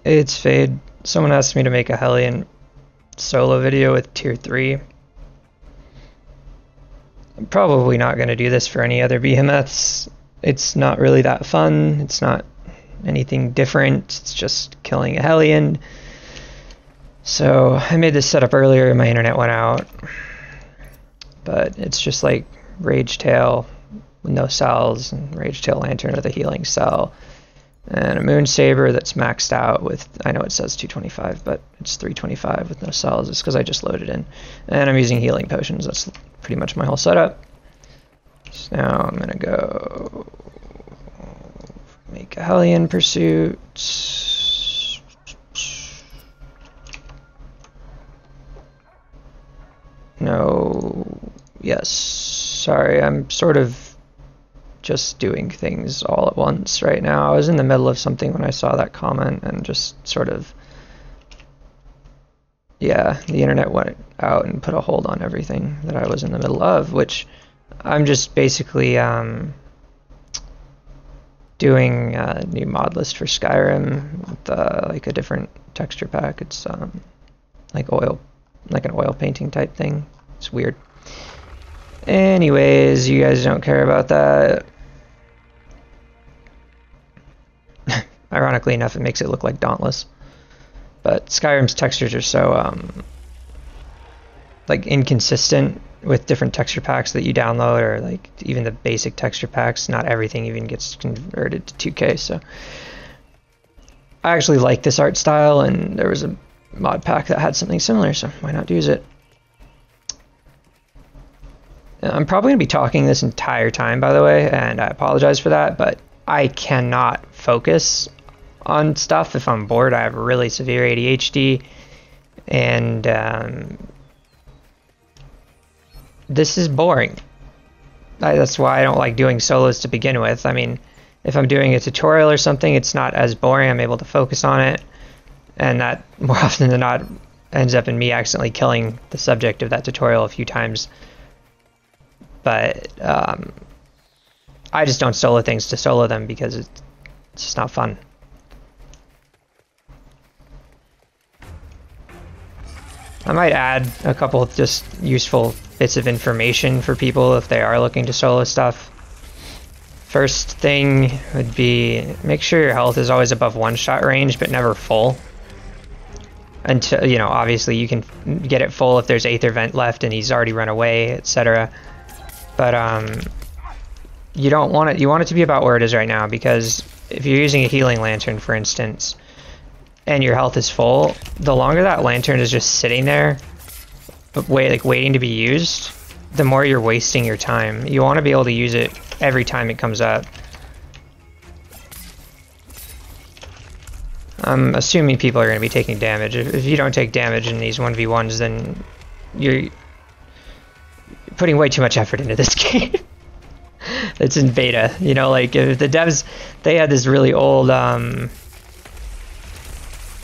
It's Fayd. Someone asked me to make a Hellion solo video with tier 3. I'm probably not going to do this for any other behemoths. It's not really that fun. It's not anything different. It's just killing a Hellion. So I made this setup earlier and my internet went out. But it's just like Rage Tail with no cells, and Rage Tail Lantern with a healing cell. And a Moon Saber that's maxed out with, I know it says 225, but it's 325 with no cells. It's because I just loaded in. And I'm using healing potions. That's pretty much my whole setup. So now I'm going to go make a Hellion Pursuit. No, yes, sorry, I'm sort of just doing things all at once right now. I was in the middle of something when I saw that comment and just sort of, yeah, the internet went out and put a hold on everything that I was in the middle of, which I'm just basically doing a new mod list for Skyrim with like a different texture pack. It's like an oil painting type thing. It's weird. Anyways, you guys don't care about that. Ironically enough, it makes it look like Dauntless. But Skyrim's textures are so like inconsistent with different texture packs that you download, or like even the basic texture packs. Not everything even gets converted to 2K. So I actually like this art style, and there was a mod pack that had something similar, so why not use it? I'm probably going to be talking this entire time, by the way, and I apologize for that, but I cannot focus on stuff if I'm bored. I have really severe ADHD, and this is boring. That's why I don't like doing solos to begin with. I mean, if I'm doing a tutorial or something, it's not as boring. I'm able to focus on it, and that more often than not ends up in me accidentally killing the subject of that tutorial a few times. But I just don't solo things to solo them because it's just not fun. I might add a couple of just useful bits of information for people if they are looking to solo stuff. First thing would be make sure your health is always above one-shot range, but never full. Until, you know, obviously you can get it full if there's Aether Vent left and he's already run away, etc. But you don't want it. You want it to be about where it is right now, because if you're using a healing lantern, for instance, and your health is full, the longer that lantern is just sitting there, waiting to be used, the more you're wasting your time. You want to be able to use it every time it comes up. I'm assuming people are going to be taking damage. If you don't take damage in these 1v1s, then you're putting way too much effort into this game. It's in beta, you know, like if the devs, they had this really old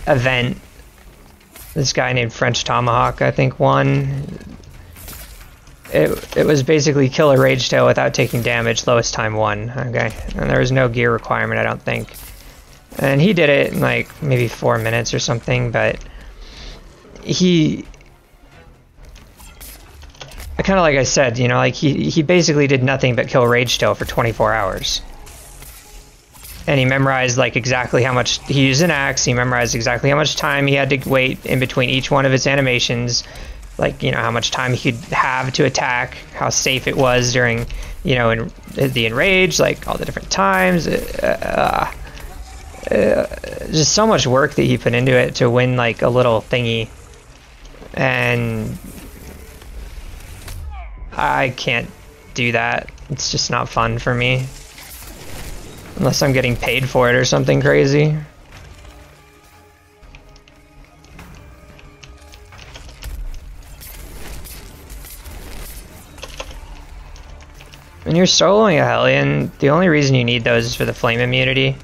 event. This guy named French Tomahawk, I think, won. It was basically kill a Rage Tail without taking damage, lowest time won. Okay, and there was no gear requirement, I don't think. And he did it in like maybe 4 minutes or something, but he kind of, like I said, you know, like he basically did nothing but kill Rage Tail for 24 hours. And he memorized like exactly how much he used an axe. He memorized exactly how much time he had to wait in between each one of its animations. Like, you know, how much time he could have to attack, how safe it was during, you know, in the enrage, like all the different times. Just so much work that he put into it to win like a little thingy. And I can't do that. It's just not fun for me. Unless I'm getting paid for it or something crazy. When you're soloing a Hellion, the only reason you need those is for the flame immunity.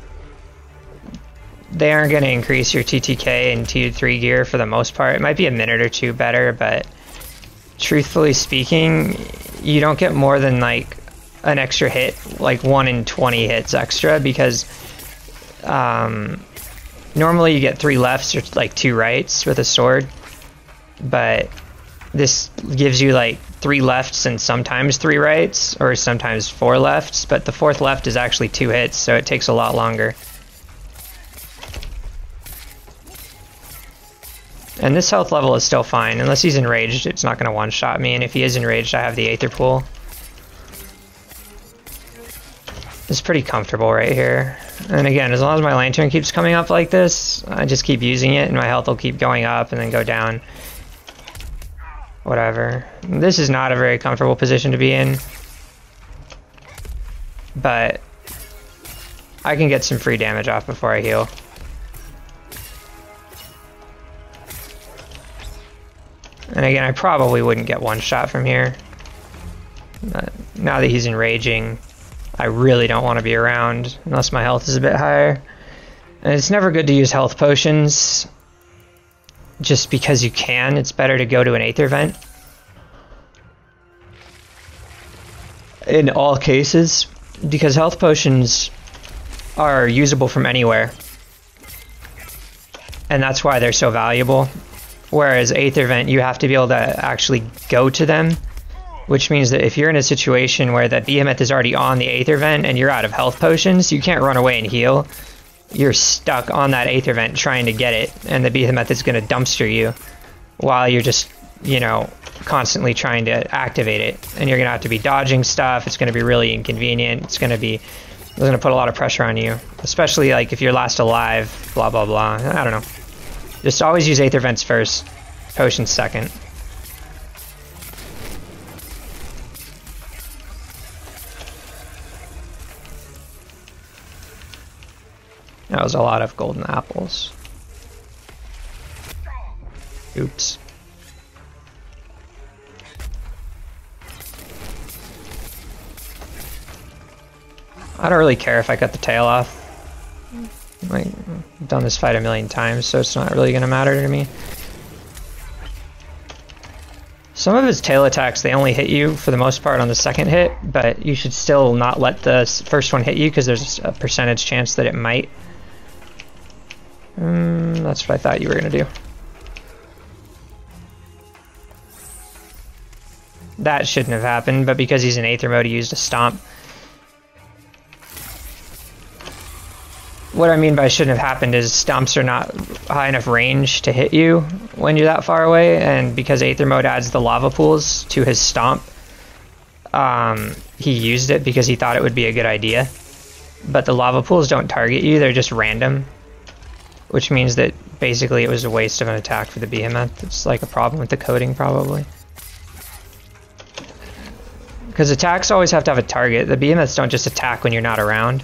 They aren't going to increase your TTK and T3 gear for the most part. It might be a minute or two better, but truthfully speaking, you don't get more than like an extra hit, like 1 in 20 hits extra, because Normally you get 3 lefts or like 2 rights with a sword, but this gives you like 3 lefts and sometimes 3 rights, or sometimes 4 lefts, but the 4th left is actually 2 hits, so it takes a lot longer. And this health level is still fine. Unless he's enraged, it's not going to one-shot me, and if he is enraged, I have the Aether Pool. It's pretty comfortable right here. And again, as long as my lantern keeps coming up like this, I just keep using it, and my health will keep going up and then go down. Whatever. This is not a very comfortable position to be in, but I can get some free damage off before I heal. And again, I probably wouldn't get one shot from here. But now that he's enraging, I really don't want to be around unless my health is a bit higher. And it's never good to use health potions just because you can. It's better to go to an Aether Vent. In all cases, because health potions are usable from anywhere. And that's why they're so valuable. Whereas Aether Vent, you have to be able to actually go to them, which means that if you're in a situation where the behemoth is already on the Aether Vent and you're out of health potions, you can't run away and heal. You're stuck on that Aether Vent trying to get it, and the behemoth is going to dumpster you while you're just, you know, constantly trying to activate it. And you're going to have to be dodging stuff. It's going to be really inconvenient. It's going to put a lot of pressure on you, especially like if you're last alive, blah, blah, blah. I don't know. Just always use Aether Vents first, potions second. That was a lot of golden apples. Oops. I don't really care if I cut the tail off. Like, I've done this fight a million times, so it's not really going to matter to me. Some of his tail attacks, they only hit you for the most part on the second hit, but you should still not let the first one hit you because there's a percentage chance that it might. That's what I thought you were going to do. That shouldn't have happened, but because he's in Aether mode, he used a stomp. What I mean by shouldn't have happened is stomps are not high enough range to hit you when you're that far away, and because Aether mode adds the lava pools to his stomp, he used it because he thought it would be a good idea. But the lava pools don't target you, they're just random, which means that basically it was a waste of an attack for the behemoth. It's like a problem with the coding probably. Because attacks always have to have a target. The behemoths don't just attack when you're not around.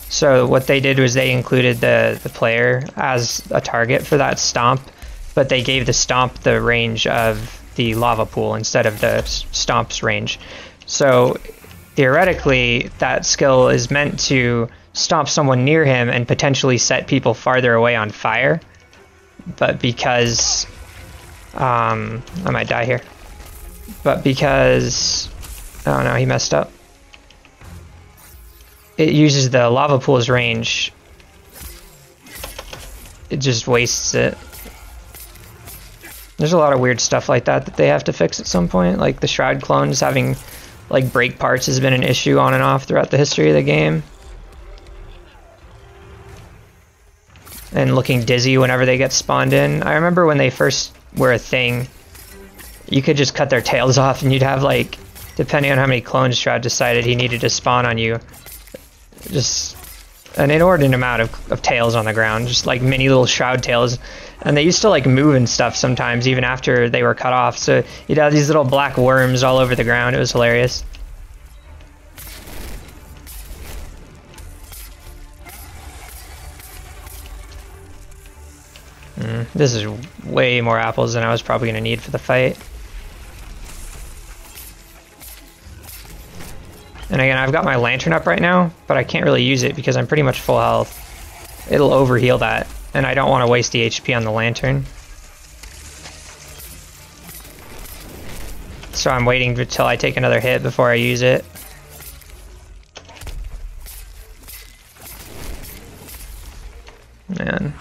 So what they did was they included the player as a target for that stomp, but they gave the stomp the range of the lava pool instead of the stomp's range. So theoretically, that skill is meant to stomp someone near him and potentially set people farther away on fire. But because... I might die here. But because... oh no, he messed up. It uses the lava pool's range. It just wastes it. There's a lot of weird stuff like that that they have to fix at some point. Like the Shroud clones having like break parts has been an issue on and off throughout the history of the game. And looking dizzy whenever they get spawned in. I remember when they first were a thing, you could just cut their tails off and you'd have like, depending on how many clones Shroud decided he needed to spawn on you, just an inordinate amount of tails on the ground, just like mini little Shroud tails. And they used to like move and stuff sometimes even after they were cut off, so you'd have these little black worms all over the ground. It was hilarious. This is way more apples than I was probably going to need for the fight. And again, I've got my lantern up right now, but I can't really use it because I'm pretty much full health. It'll overheal that, and I don't want to waste the HP on the lantern. So I'm waiting until I take another hit before I use it. man.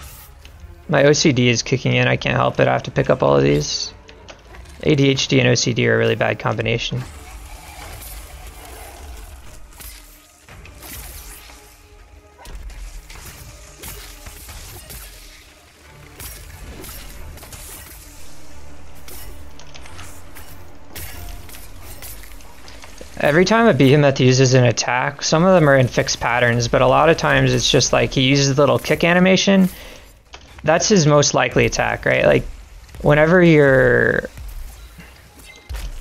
My OCD is kicking in, I can't help it, I have to pick up all of these. ADHD and OCD are a really bad combination. Every time a behemoth uses an attack, some of them are in fixed patterns, but a lot of times it's just like he uses the little kick animation. That's his most likely attack, right? Like, whenever you're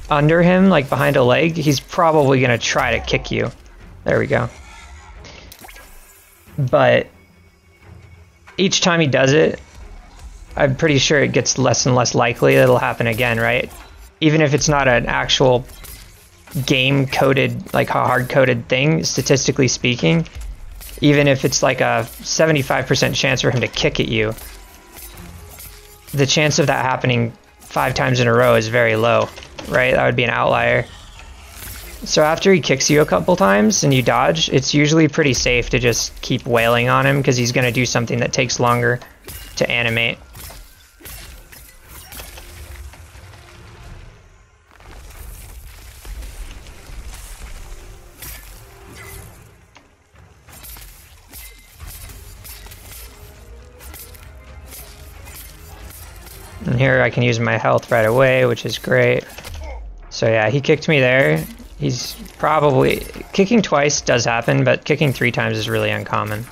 under him, like behind a leg, he's probably gonna try to kick you. There we go. But each time he does it, I'm pretty sure it gets less and less likely that it'll happen again, right? Even if it's not an actual game coded, like a hard coded thing, statistically speaking, even if it's like a 75% chance for him to kick at you, the chance of that happening 5 times in a row is very low, right? That would be an outlier. So after he kicks you a couple times and you dodge, it's usually pretty safe to just keep wailing on him because he's going to do something that takes longer to animate. And here I can use my health right away, which is great. So yeah, he kicked me there. He's probably... Kicking twice does happen, but kicking 3 times is really uncommon.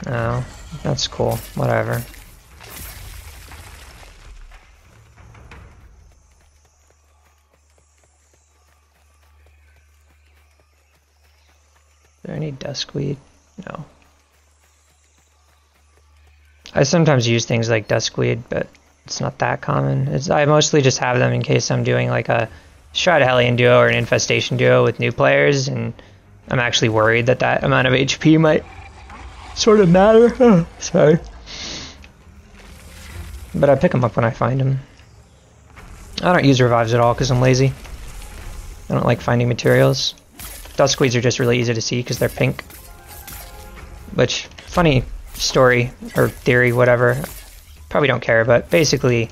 Oh, that's cool. Whatever. Is there any duskweed? No. I sometimes use things like duskweed, but it's not that common. I mostly just have them in case I'm doing like a Shroud Hellion duo or an Infestation duo with new players, and I'm actually worried that that amount of HP might sort of matter. Oh, sorry. But I pick them up when I find them. I don't use revives at all because I'm lazy. I don't like finding materials. Duskweeds are just really easy to see because they're pink. Which, funny story, or theory, whatever. Probably don't care, but basically,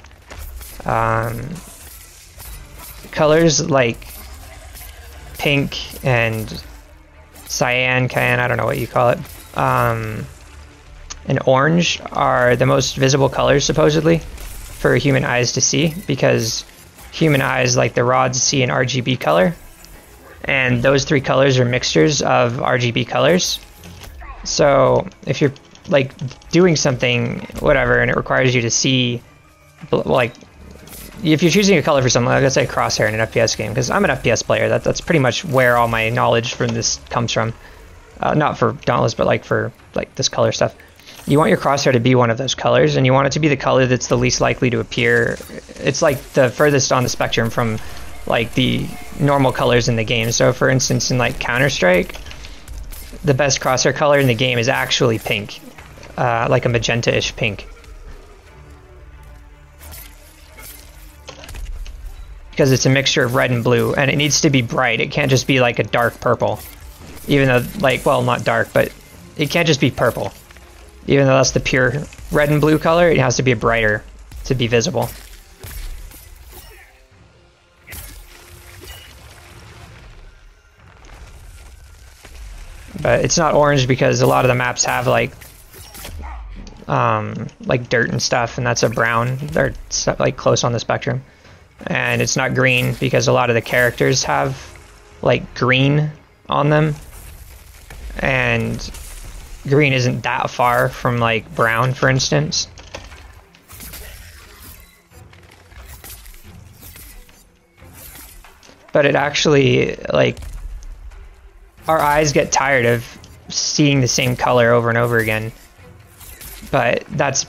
colors like pink and cyan, I don't know what you call it, and orange are the most visible colors, supposedly, for human eyes to see, because human eyes, like the rods, see an RGB color. And those 3 colors are mixtures of RGB colors. So if you're like doing something, whatever, and it requires you to see, like, if you're choosing a color for something, like let's say crosshair in an FPS game, because I'm an FPS player, that's pretty much where all my knowledge from this comes from. Not for Dauntless, but like for like this color stuff. You want your crosshair to be one of those colors, and you want it to be the color that's the least likely to appear. It's like the furthest on the spectrum from like the normal colors in the game. So for instance, in like Counter-Strike, the best crosshair color in the game is actually pink, like a magenta-ish pink, because it's a mixture of red and blue, and it needs to be bright. It can't just be like a dark purple, even though, like, well, not dark, but it can't just be purple. Even though that's the pure red and blue color, it has to be brighter to be visible. But it's not orange because a lot of the maps have like dirt and stuff, and that's a brown. They're like close on the spectrum. And it's not green because a lot of the characters have like green on them, and green isn't that far from like brown, for instance. But it actually, like, our eyes get tired of seeing the same color over and over again, but that's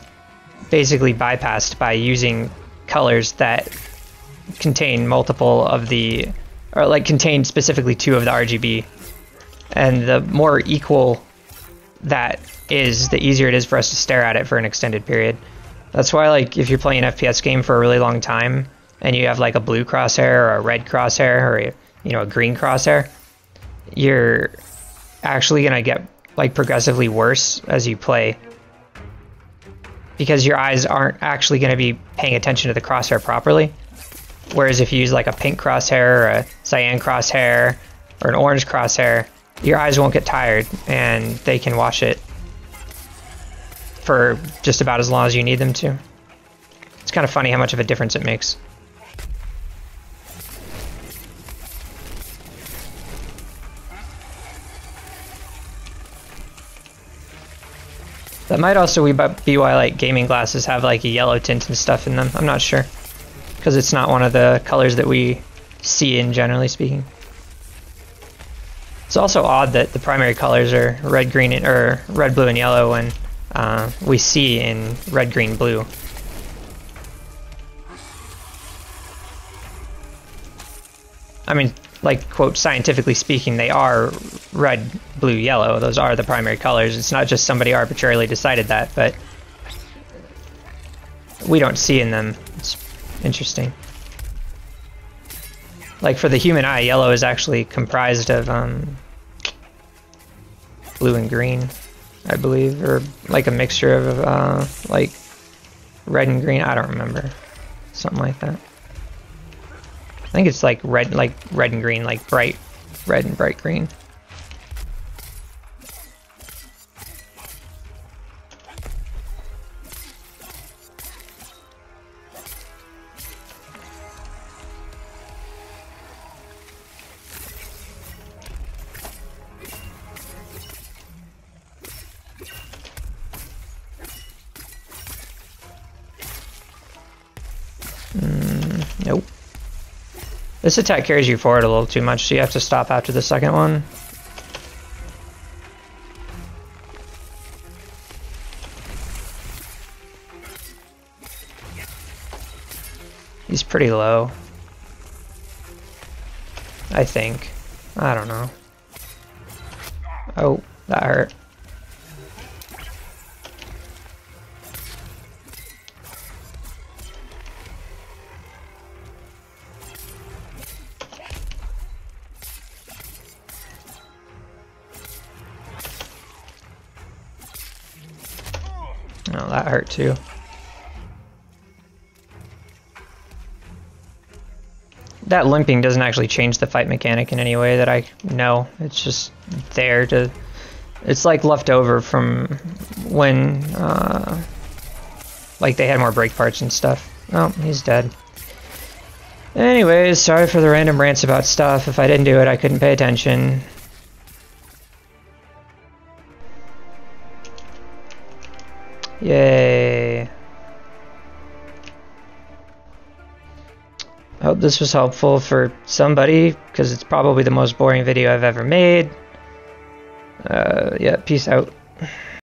basically bypassed by using colors that contain multiple of the, or like contain specifically 2 of the RGB, and the more equal that is, the easier it is for us to stare at it for an extended period. That's why, like, if you're playing an FPS game for a really long time and you have like a blue crosshair or a red crosshair or a green crosshair, you're actually gonna get like progressively worse as you play, because your eyes aren't actually gonna be paying attention to the crosshair properly. Whereas if you use like a pink crosshair or a cyan crosshair or an orange crosshair, your eyes won't get tired and they can watch it for just about as long as you need them to. It's kind of funny how much of a difference it makes. That might also be why like gaming glasses have like a yellow tint and stuff in them. I'm not sure, because it's not one of the colors that we see in, generally speaking. It's also odd that the primary colors are red, green, or red, blue, and yellow when we see in red, green, blue. I mean, like, quote, scientifically speaking, they are red, blue, yellow. Those are the primary colors. It's not just somebody arbitrarily decided that, but we don't see in them. It's interesting. Like, for the human eye, yellow is actually comprised of blue and green, I believe, or like a mixture of like red and green. I don't remember. Something like that. I think it's like red and green, like bright red and bright green. Nope. This attack carries you forward a little too much, so you have to stop after the second one. He's pretty low, I think. I don't know. Oh, that hurt. Oh, that hurt too. That limping doesn't actually change the fight mechanic in any way that I know. It's just there to... It's like left over from when, like they had more break parts and stuff. Oh, he's dead. Anyways, sorry for the random rants about stuff. If I didn't do it, I couldn't pay attention. Yay. I hope this was helpful for somebody, because it's probably the most boring video I've ever made. Yeah, peace out.